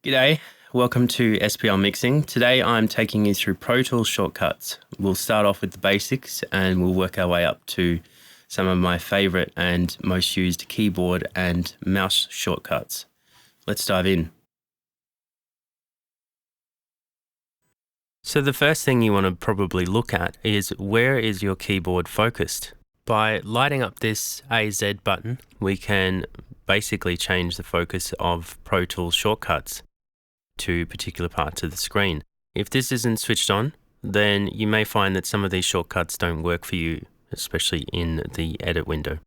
G'day, welcome to SPL Mixing. Today I'm taking you through Pro Tools shortcuts. We'll start off with the basics and we'll work our way up to some of my favourite and most used keyboard and mouse shortcuts. Let's dive in. So the first thing you want to probably look at is where is your keyboard focused? By lighting up this AZ button, we can basically change the focus of Pro Tools shortcuts to particular parts of the screen. If this isn't switched on, then you may find that some of these shortcuts don't work for you, especially in the edit window.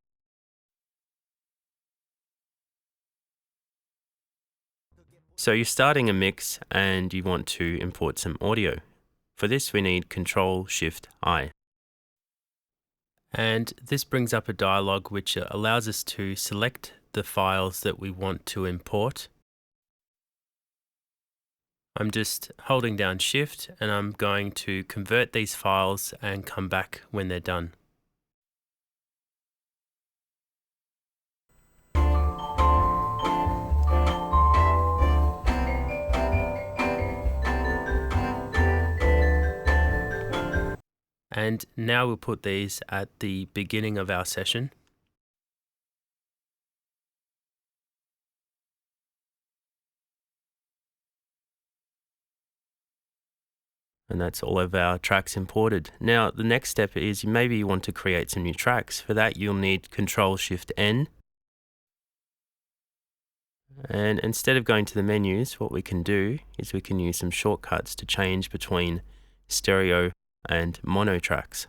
So you're starting a mix and you want to import some audio. For this we need Control-Shift-I. And this brings up a dialog which allows us to select the files that we want to import. I'm just holding down Shift and I'm going to convert these files and come back when they're done. And now we'll put these at the beginning of our session. And that's all of our tracks imported. Now the next step is maybe you want to create some new tracks. For that you'll need Control-Shift-N. And instead of going to the menus, what we can do is we can use some shortcuts to change between stereo and mono tracks.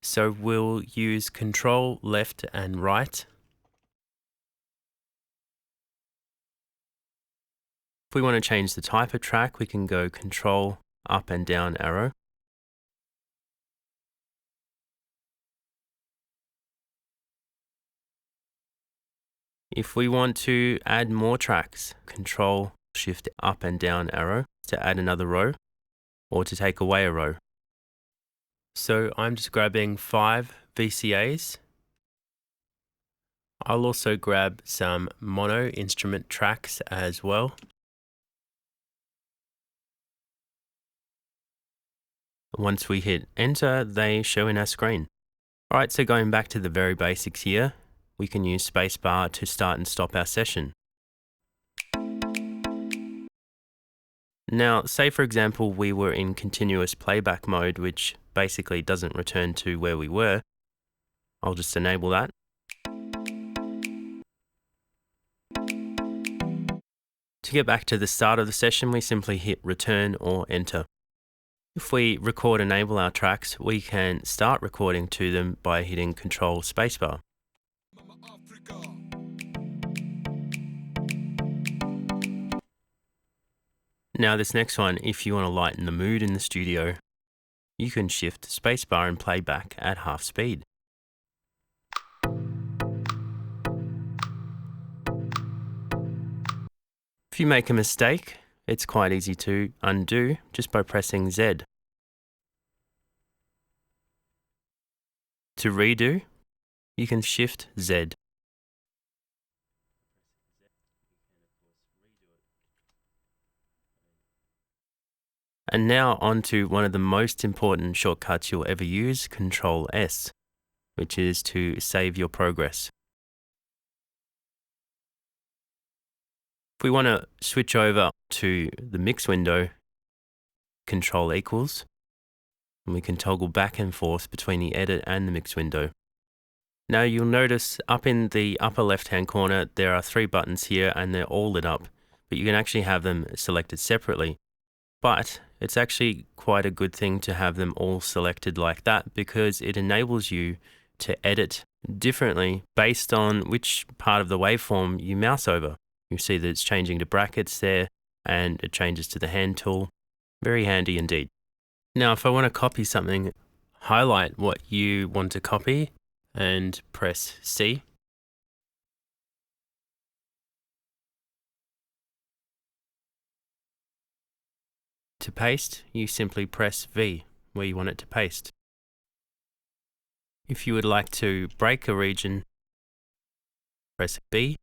So we'll use Control left and right. If we want to change the type of track, we can go Control up and down arrow. If we want to add more tracks, Control Shift up and down arrow to add another row or to take away a row. So I'm just grabbing 5 VCAs. I'll also grab some mono instrument tracks as well. Once we hit enter, they show in our screen. Alright, so going back to the very basics here, we can use spacebar to start and stop our session. Now, say for example we were in continuous playback mode, which basically doesn't return to where we were. I'll just enable that. To get back to the start of the session, we simply hit return or enter. If we record enable our tracks, we can start recording to them by hitting Control spacebar. Now this next one, if you want to lighten the mood in the studio, you can shift spacebar and play back at half speed. If you make a mistake, it's quite easy to undo just by pressing Z. To redo, you can Shift Z. And now on to one of the most important shortcuts you'll ever use, Control S, which is to save your progress. If we want to switch over to the mix window, Control equals, and we can toggle back and forth between the edit and the mix window. Now you'll notice up in the upper left hand corner there are 3 buttons here and they're all lit up, but you can actually have them selected separately. But it's actually quite a good thing to have them all selected like that because it enables you to edit differently based on which part of the waveform you mouse over. You see that it's changing to brackets there and it changes to the hand tool. Very handy indeed. Now if I want to copy something, highlight what you want to copy and press C. To paste, you simply press V where you want it to paste. If you would like to break a region, press B.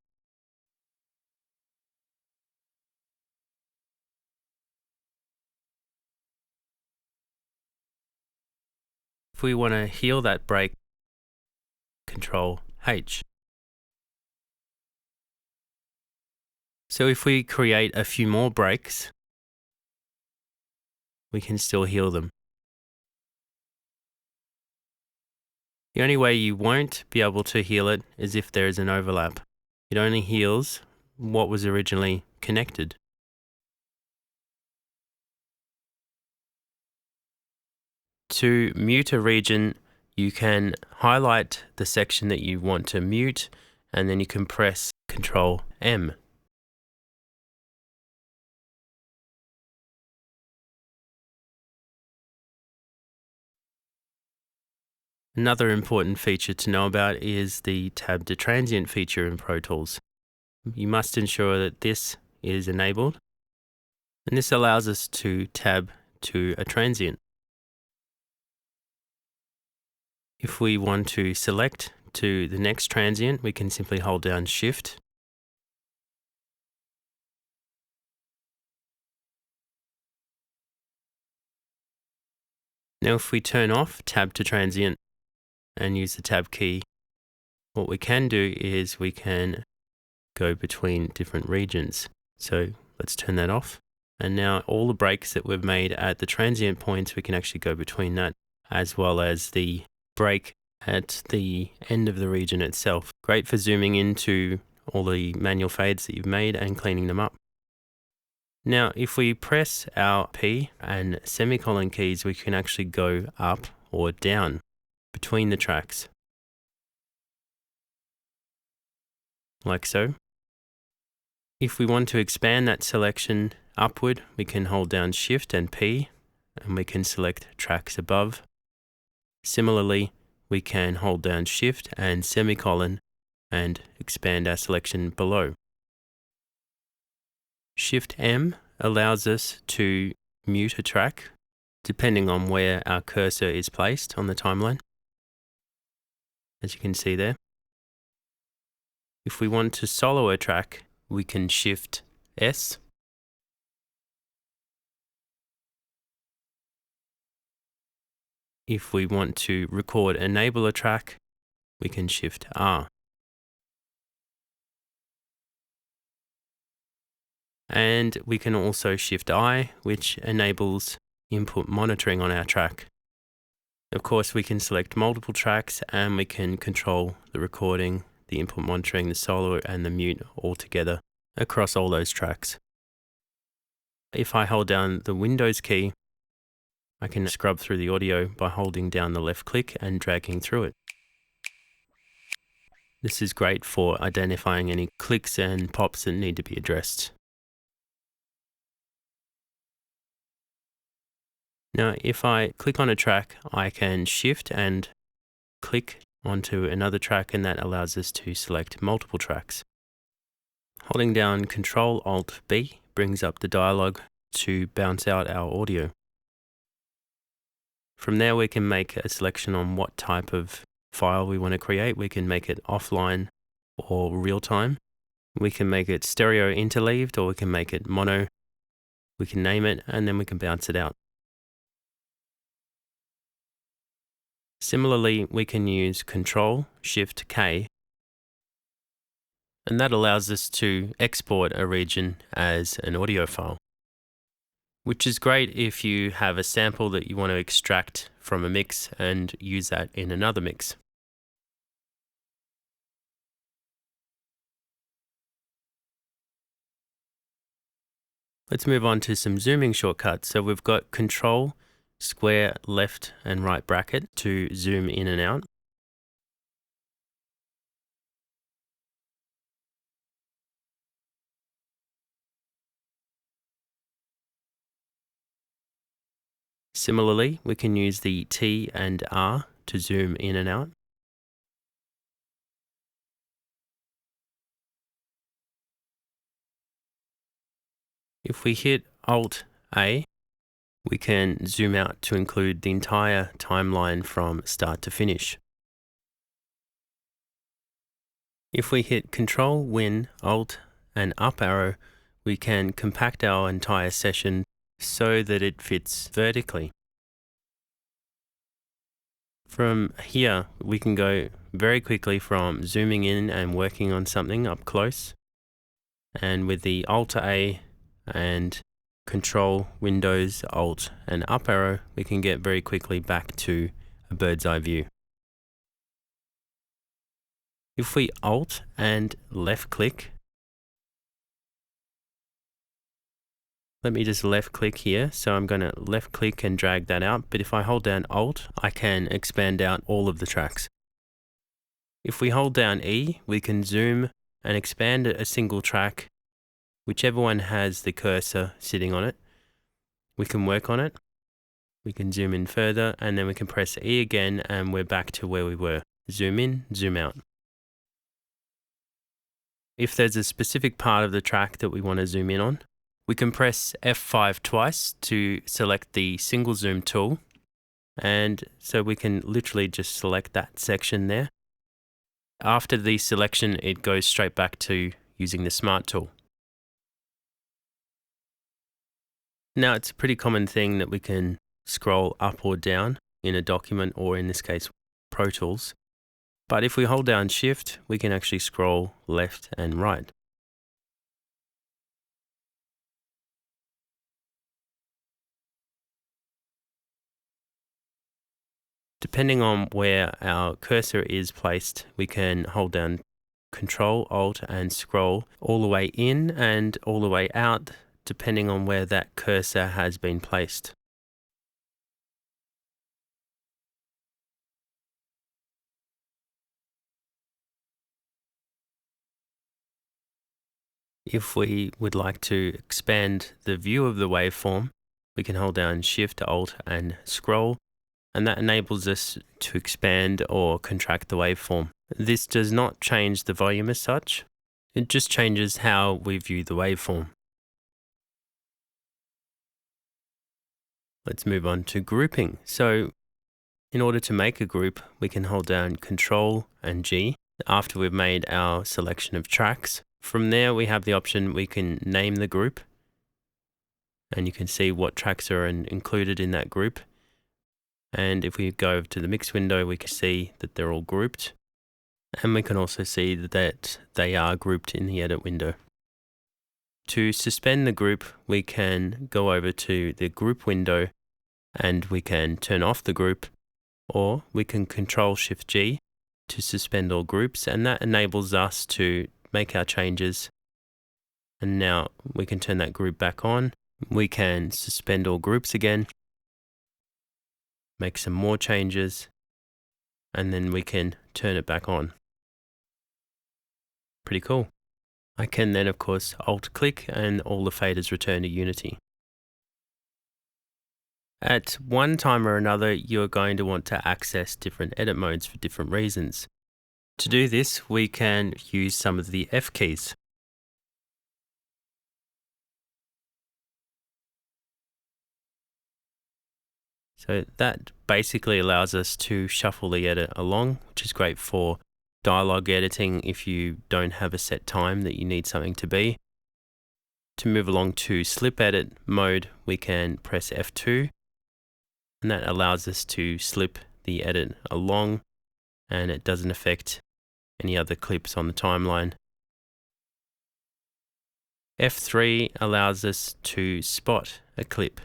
If we want to heal that break, Control H. So if we create a few more breaks, we can still heal them. The only way you won't be able to heal it is if there is an overlap. It only heals what was originally connected. To mute a region, you can highlight the section that you want to mute, and then you can press Control M. Another important feature to know about is the Tab to Transient feature in Pro Tools. You must ensure that this is enabled, and this allows us to tab to a transient. If we want to select to the next transient, we can simply hold down Shift. Now if we turn off Tab to Transient and use the Tab key, what we can do is we can go between different regions. So let's turn that off. And now all the breaks that we've made at the transient points, we can actually go between that, as well as the break at the end of the region itself. Great for zooming into all the manual fades that you've made and cleaning them up. Now, if we press our P and semicolon keys, we can actually go up or down between the tracks, like so. If we want to expand that selection upward, we can hold down Shift and P, and we can select tracks above. Similarly, we can hold down Shift and semicolon and expand our selection below. Shift M allows us to mute a track depending on where our cursor is placed on the timeline, as you can see there. If we want to solo a track, we can Shift S. If we want to record enable a track, we can Shift R. And we can also Shift I, which enables input monitoring on our track. Of course, we can select multiple tracks and we can control the recording, the input monitoring, the solo and the mute all together across all those tracks. If I hold down the Windows key, I can scrub through the audio by holding down the left click and dragging through it. This is great for identifying any clicks and pops that need to be addressed. Now, if I click on a track, I can shift and click onto another track, and that allows us to select multiple tracks. Holding down Ctrl-Alt-B brings up the dialog to bounce out our audio. From there, we can make a selection on what type of file we want to create. We can make it offline or real-time. We can make it stereo interleaved, or we can make it mono. We can name it, and then we can bounce it out. Similarly, we can use Ctrl-Shift-K, and that allows us to export a region as an audio file, which is great if you have a sample that you want to extract from a mix and use that in another mix. Let's move on to some zooming shortcuts. So we've got Control, square, left and right bracket to zoom in and out. Similarly, we can use the T and R to zoom in and out. If we hit Alt-A, we can zoom out to include the entire timeline from start to finish. If we hit Control, Win, Alt, and up arrow, we can compact our entire session so that it fits vertically. From here, we can go very quickly from zooming in and working on something up close. And with the Alt-A and Control, Windows, Alt, and up arrow, we can get very quickly back to a bird's eye view. If we Alt and left click, let me just left click here. So I'm going to left click and drag that out. But if I hold down Alt, I can expand out all of the tracks. If we hold down E, we can zoom and expand a single track, whichever one has the cursor sitting on it. We can work on it. We can zoom in further, and then we can press E again, and we're back to where we were. Zoom in, zoom out. If there's a specific part of the track that we want to zoom in on, we can press F5 twice to select the single zoom tool. And so we can literally just select that section there. After the selection, it goes straight back to using the Smart tool. Now, it's a pretty common thing that we can scroll up or down in a document, or in this case, Pro Tools. But if we hold down Shift, we can actually scroll left and right. Depending on where our cursor is placed, we can hold down Control, Alt, and scroll all the way in and all the way out, depending on where that cursor has been placed. If we would like to expand the view of the waveform, we can hold down Shift, Alt, and scroll, and that enables us to expand or contract the waveform. This does not change the volume as such, it just changes how we view the waveform. Let's move on to grouping. So in order to make a group, we can hold down Control and G after we've made our selection of tracks. From there, we have the option, we can name the group, and you can see what tracks are included in that group. And if we go over to the mix window, we can see that they're all grouped. And we can also see that they are grouped in the edit window. To suspend the group, we can go over to the group window and we can turn off the group, or we can Control Shift G to suspend all groups, and that enables us to make our changes. And now we can turn that group back on. We can suspend all groups again, make some more changes, and then we can turn it back on. Pretty cool. I can then, of course, Alt-click and all the faders return to Unity. At one time or another, you're going to want to access different edit modes for different reasons. To do this, we can use some of the F keys. So that basically allows us to shuffle the edit along, which is great for dialogue editing if you don't have a set time that you need something to be. To move along to slip edit mode, we can press F2, and that allows us to slip the edit along, and it doesn't affect any other clips on the timeline. F3 allows us to spot a clip.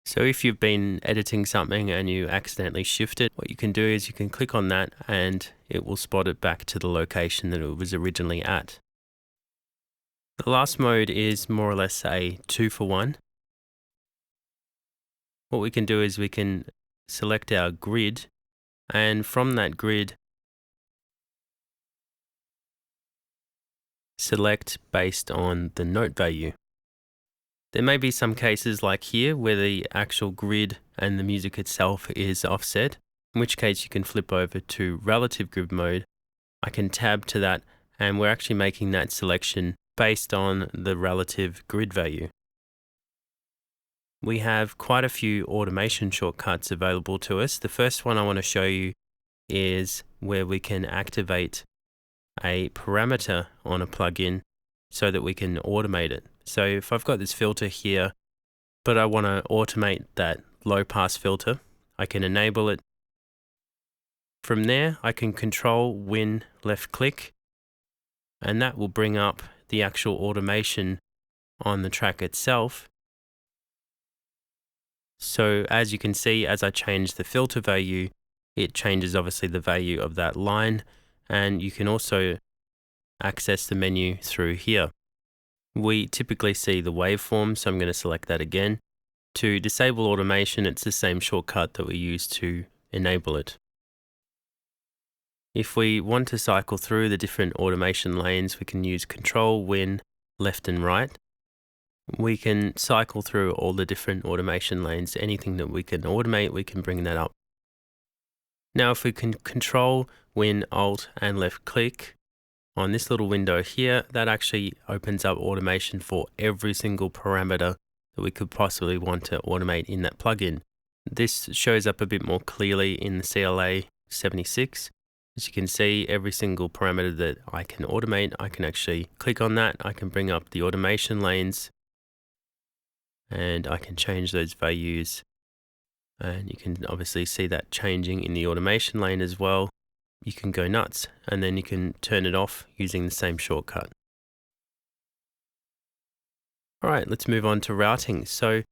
So if you've been editing something and you accidentally shift it, what you can do is you can click on that and it will spot it back to the location that it was originally at. The last mode is more or less a 2-for-1. What we can do is we can select our grid, and from that grid, select based on the note value. There may be some cases like here where the actual grid and the music itself is offset, in which case you can flip over to relative grid mode. I can tab to that, and we're actually making that selection based on the relative grid value. We have quite a few automation shortcuts available to us. The first one I want to show you is where we can activate a parameter on a plugin so that we can automate it. So if I've got this filter here, but I want to automate that low pass filter, I can enable it. From there, I can control Win left click, and that will bring up the actual automation on the track itself. So as you can see, as I change the filter value, it changes obviously the value of that line, and you can also access the menu through here. We typically see the waveform, so I'm going to select that again. To disable automation, it's the same shortcut that we use to enable it. If we want to cycle through the different automation lanes, we can use Control, Win, left and right. We can cycle through all the different automation lanes. Anything that we can automate, we can bring that up. Now, if we can Control, Win, Alt, and left click on this little window here, that actually opens up automation for every single parameter that we could possibly want to automate in that plugin. This shows up a bit more clearly in the CLA 76. As you can see, every single parameter that I can automate, I can actually click on that. I can bring up the automation lanes, and I can change those values. And you can obviously see that changing in the automation lane as well. You can go nuts, and then you can turn it off using the same shortcut. All right, let's move on to routing. So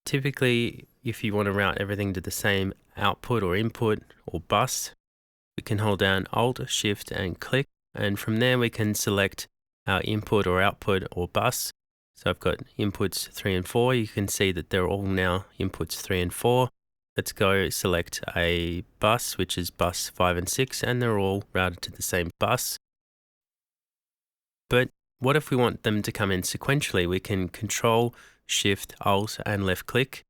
typically, if you want to route everything to the same output or input or bus, we can hold down Alt, Shift, and click. And from there, we can select our input or output or bus. So I've got inputs 3 and 4. You can see that they're all now inputs 3 and 4. Let's go select a bus, which is bus 5 and 6, and they're all routed to the same bus. But what if we want them to come in sequentially? We can Control, Shift, Alt, and left click.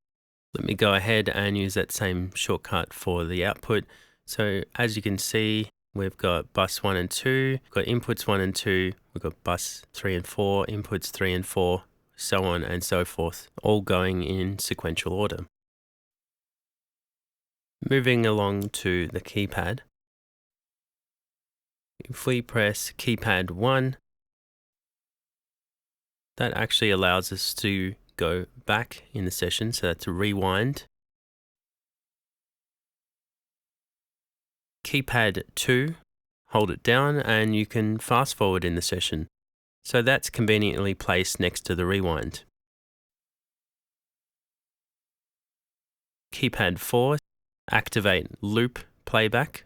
Let me go ahead and use that same shortcut for the output. So as you can see, we've got bus 1 and 2, we've got inputs 1 and 2, we've got bus 3 and 4, inputs 3 and 4, so on and so forth, all going in sequential order. Moving along to the keypad. If we press keypad 1, that actually allows us to go back in the session, so that's a rewind. Keypad 2, hold it down and you can fast forward in the session. So that's conveniently placed next to the rewind. Keypad 4, activate loop playback.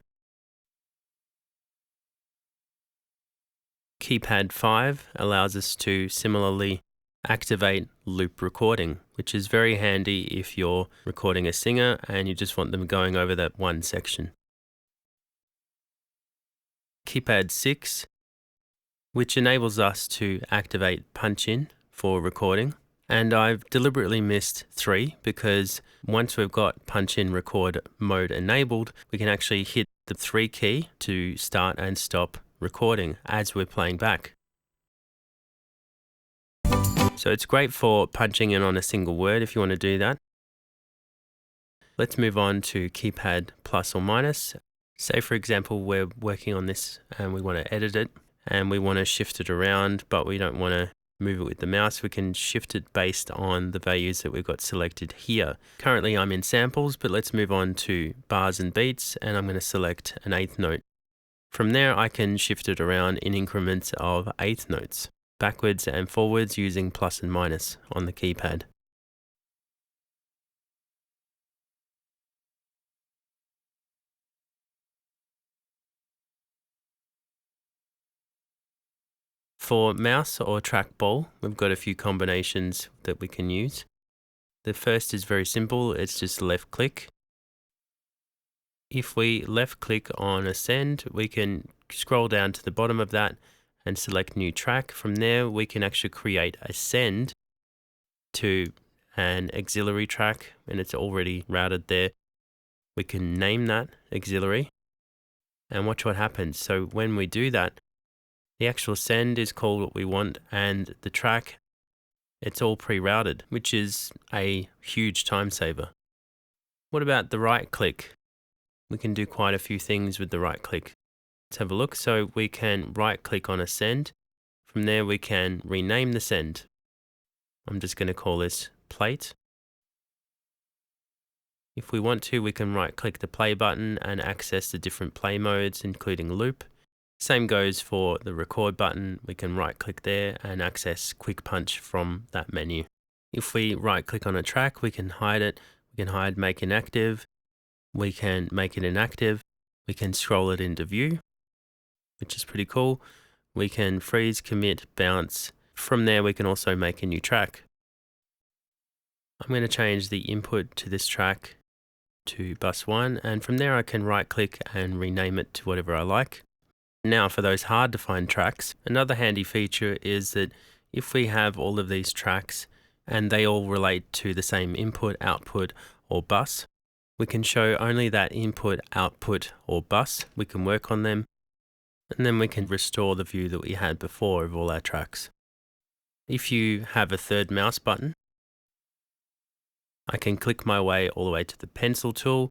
Keypad 5 allows us to similarly activate loop recording, which is very handy if you're recording a singer and you just want them going over that one section. Keypad 6, which enables us to activate punch in for recording. And I've deliberately missed 3 because once we've got punch in record mode enabled, we can actually hit the 3 key to start and stop recording as we're playing back. So it's great for punching in on a single word if you want to do that. Let's move on to keypad plus or minus. Say for example, we're working on this and we want to edit it and we want to shift it around, but we don't want to move it with the mouse. We can shift it based on the values that we've got selected here. Currently I'm in samples, but let's move on to bars and beats, and I'm going to select an 8th note. From there, I can shift it around in increments of 8th notes, backwards and forwards using plus and minus on the keypad. For mouse or trackball, we've got a few combinations that we can use. The first is very simple, it's just left click. If we left click on ascend, we can scroll down to the bottom of that and select new track. From there, we can actually create a send to an auxiliary track, and it's already routed there. We can name that auxiliary and watch what happens. So when we do that, the actual send is called what we want, and the track, it's all pre-routed, which is a huge time saver. What about the right click? We can do quite a few things with the right click. Let's have a look. So we can right click on a send. From there we can rename the send. I'm just going to call this plate. If we want to, we can right click the play button and access the different play modes, including loop. Same goes for the record button. We can right click there and access quick punch from that menu. If we right click on a track, we can hide it. We can hide make inactive. We can make it inactive. We can scroll it into view, which is pretty cool. We can freeze, commit, bounce. From there, we can also make a new track. I'm going to change the input to this track to bus 1, and from there I can right click and rename it to whatever I like. Now for those hard to find tracks, another handy feature is that if we have all of these tracks and they all relate to the same input, output or bus, we can show only that input, output or bus. We can work on them and then we can restore the view that we had before of all our tracks. If you have a third mouse button, I can click my way all the way to the pencil tool,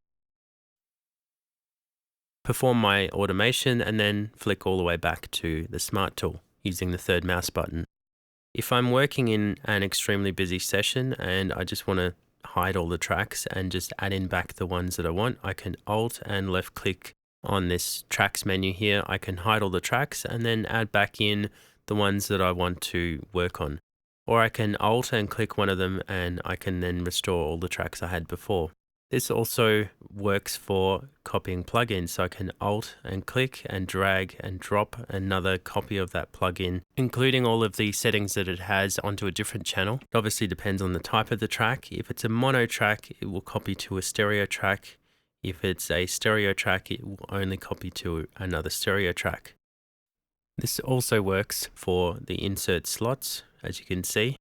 perform my automation, and then flick all the way back to the smart tool using the third mouse button. If I'm working in an extremely busy session and I just want to hide all the tracks and just add in back the ones that I want, I can Alt and left click on this tracks menu here. I can hide all the tracks and then add back in the ones that I want to work on. Or I can Alt and click one of them and I can then restore all the tracks I had before. This also works for copying plugins, so I can Alt and click and drag and drop another copy of that plugin, including all of the settings that it has onto a different channel. It obviously depends on the type of the track. If it's a mono track, it will copy to a stereo track. If it's a stereo track, it will only copy to another stereo track. This also works for the insert slots, as you can see.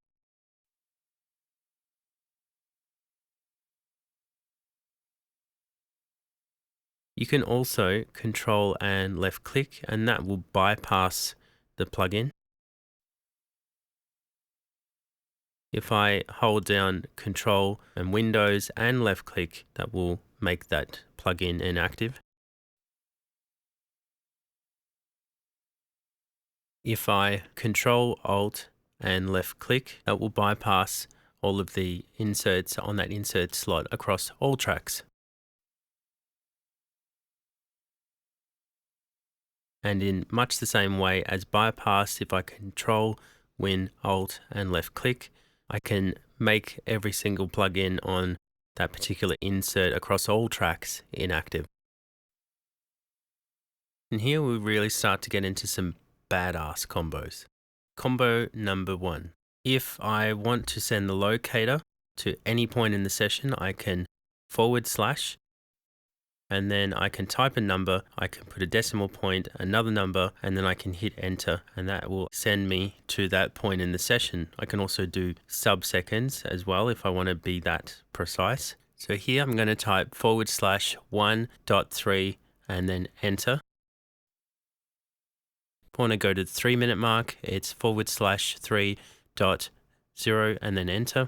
You can also control and left click, and that will bypass the plugin. If I hold down Control and Windows and left click, that will make that plugin inactive. If I Control, Alt and left click, that will bypass all of the inserts on that insert slot across all tracks. And in much the same way as bypass, if I Control, Win, Alt and left click, I can make every single plugin on that particular insert across all tracks inactive. And here we really start to get into some badass combos. Combo number 1. If I want to send the locator to any point in the session, I can / and then I can type a number, I can put a decimal point, another number, and then I can hit enter, and that will send me to that point in the session. I can also do sub-seconds as well if I want to be that precise. So here I'm going to type / 1.3 and then enter. If I want to go to the 3-minute mark, it's / 3.0 and then enter.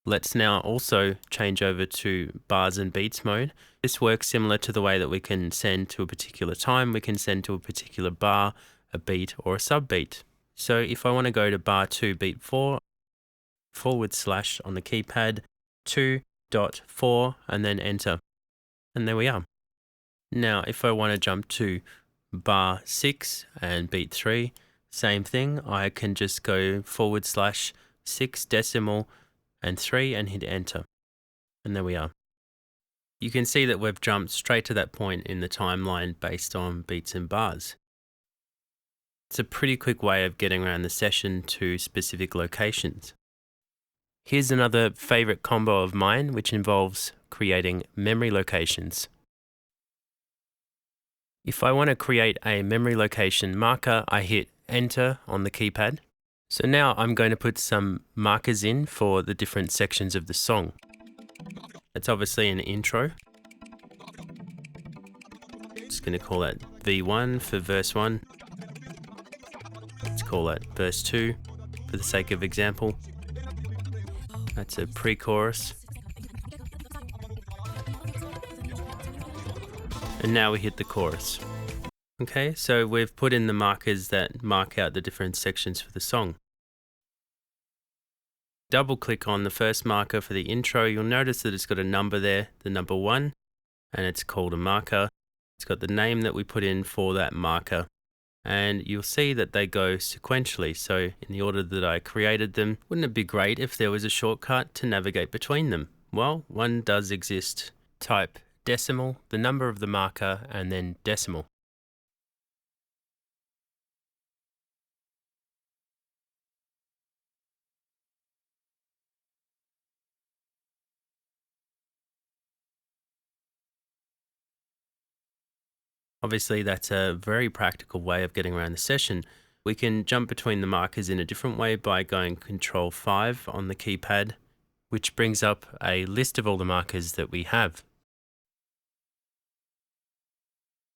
Let's now also change over to bars and beats mode. This works similar to the way that we can send to a particular time. We can send to a particular bar, a beat, or a sub-beat. So if I want to go to bar 2, beat 4, / on the keypad, 2.4, and then enter. And there we are. Now, if I want to jump to bar 6 and beat 3, same thing. I can just go / 6 decimal and 3 and hit enter. And there we are. You can see that we've jumped straight to that point in the timeline based on beats and bars. It's a pretty quick way of getting around the session to specific locations. Here's another favorite combo of mine, which involves creating memory locations. If I want to create a memory location marker, I hit enter on the keypad. So now I'm going to put some markers in for the different sections of the song. It's obviously an intro. Just going to call that V1 for verse 1. Let's call that verse 2 for the sake of example. That's a pre-chorus. And now we hit the chorus. Okay, so we've put in the markers that mark out the different sections for the song. double click on the first marker for the intro, you'll notice that it's got a number there, the number 1, and it's called a marker. It's got the name that we put in for that marker. And you'll see that they go sequentially, so in the order that I created them. Wouldn't it be great if there was a shortcut to navigate between them? Well, one does exist. Type decimal, the number of the marker, and then decimal. Obviously, that's a very practical way of getting around the session. We can jump between the markers in a different way by going Control 5 on the keypad, which brings up a list of all the markers that we have.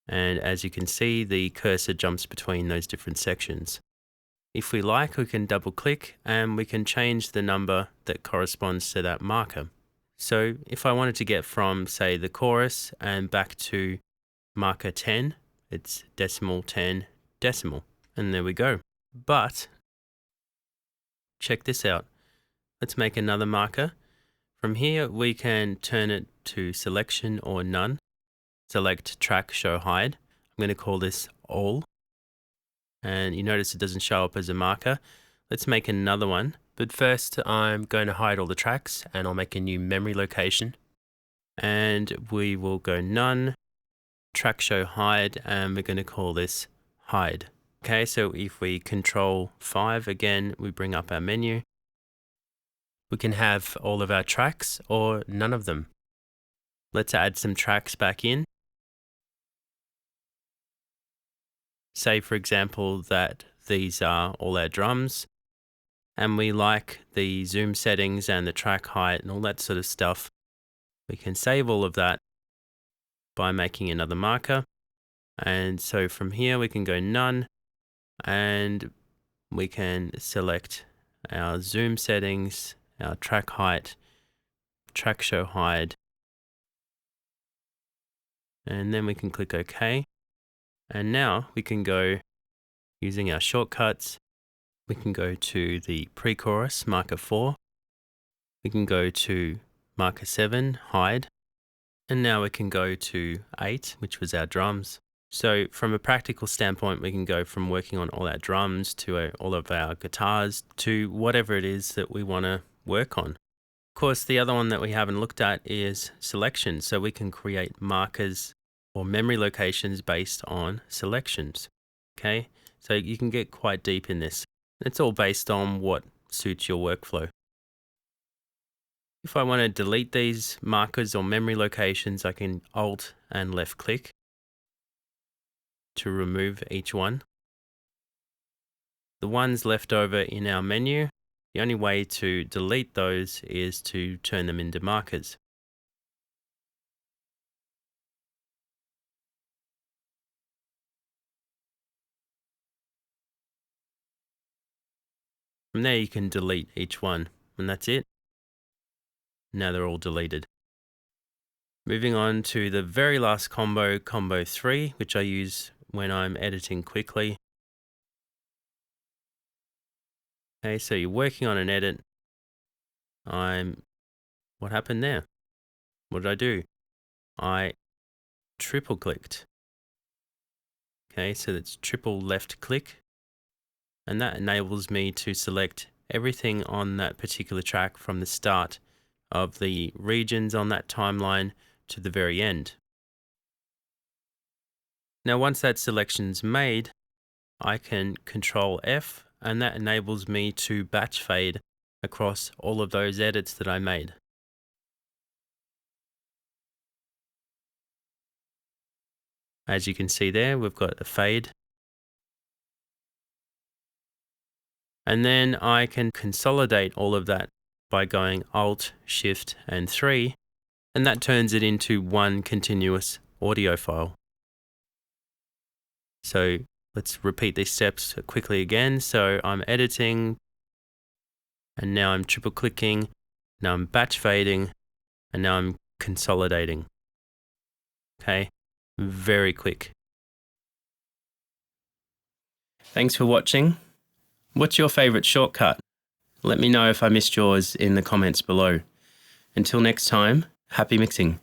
And as you can see, the cursor jumps between those different sections. If we like, we can double click and we can change the number that corresponds to that marker. So if I wanted to get from, say, the chorus and back to marker 10, it's decimal 10 decimal, and there we go. But check this out. Let's make another marker. From here, we can turn it to selection or none. Select track, show, hide. I'm going to call this all. And you notice it doesn't show up as a marker. Let's make another one. But first, I'm going to hide all the tracks and I'll make a new memory location. And we will go none, track, show, hide, and we're going to call this hide. Okay, so if we Control 5 again, we bring up our menu. We can have all of our tracks or none of them. Let's add some tracks back in. Say, for example, that these are all our drums, and we like the zoom settings and the track height and all that sort of stuff. We can save all of that by making another marker. And so from here, we can go none, and we can select our zoom settings, our track height, track show hide, and then we can click OK. And now we can go, using our shortcuts, we can go to the pre-chorus, marker 4. We can go to marker 7, hide. And now we can go to 8, which was our drums. So from a practical standpoint, we can go from working on all our drums to all of our guitars to whatever it is that we want to work on. Of course, the other one that we haven't looked at is selection. So we can create markers or memory locations based on selections. Okay, so you can get quite deep in this. It's all based on what suits your workflow. If I want to delete these markers or memory locations, I can Alt and left click to remove each one. The ones left over in our menu, the only way to delete those is to turn them into markers. From there you can delete each one, and that's it. Now they're all deleted. Moving on to the very last combo, combo 3, which I use when I'm editing quickly. Okay, so you're working on an edit. What happened there? What did I do? I triple clicked. Okay, so that's triple left click. And that enables me to select everything on that particular track from the start of the regions on that timeline to the very end. Now, once that selection's made, I can Control F, and that enables me to batch fade across all of those edits that I made. As you can see there, we've got a fade. And then I can consolidate all of that by going Alt, Shift, and 3, and that turns it into one continuous audio file. So let's repeat these steps quickly again. So I'm editing, and now I'm triple clicking, now I'm batch fading, and now I'm consolidating. Okay, very quick. Thanks for watching. What's your favorite shortcut? Let me know if I missed yours in the comments below. Until next time, happy mixing.